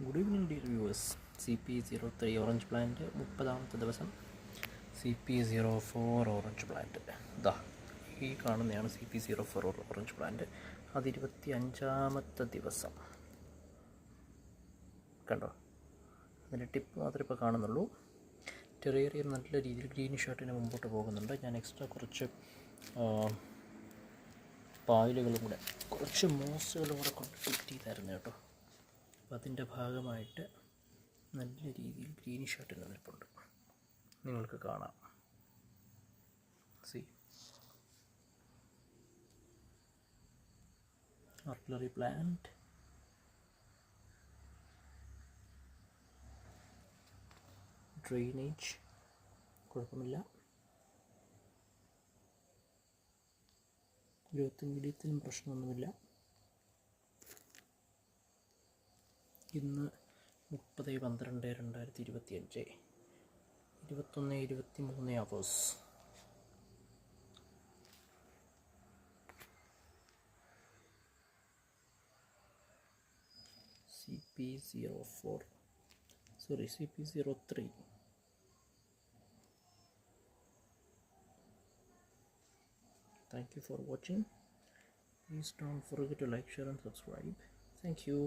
Good evening dear viewers. CP03 orange plant 30ാമത്തെ ദിവസം. CP04 orange plant ഈ കാണുന്നതാണ് CP04 ഓറഞ്ച് പ്ലാന്റ്. അത് 25ാമത്തെ ദിവസം. കണ്ടോ, അതിൻ്റെ ടിപ്പ് മാത്രമേ ഇപ്പോൾ കാണുന്നുള്ളൂ. ടെറേറിയം നല്ല രീതിയിൽ ഗ്രീനിഷ് ആയിട്ട് മുമ്പോട്ട് പോകുന്നുണ്ട്. ഞാൻ എക്സ്ട്രാ കുറച്ച് പായലുകളും കൂടെ, കുറച്ച് മോസുകളും കൂടെ കൊണ്ട് ഫിറ്റ് ചെയ്തായിരുന്നു കേട്ടോ. അപ്പോൾ അതിൻ്റെ ഭാഗമായിട്ട് നല്ല രീതിയിൽ ഗ്രീനിഷ് ആയിട്ട് നിൽപ്പുണ്ട്, നിങ്ങൾക്ക് കാണാം. ആർട്ടിലറി പ്ലാന്റ്, ഡ്രെയിനേജ് കുഴപ്പമില്ല. ഗ്രോത്ത് മീഡിയത്തിലും പ്രശ്നമൊന്നുമില്ല. ഇന്ന് 30/12/2025 21:23 hours. CP03. Thank you for watching. Please don't forget to like, share and subscribe. Thank you.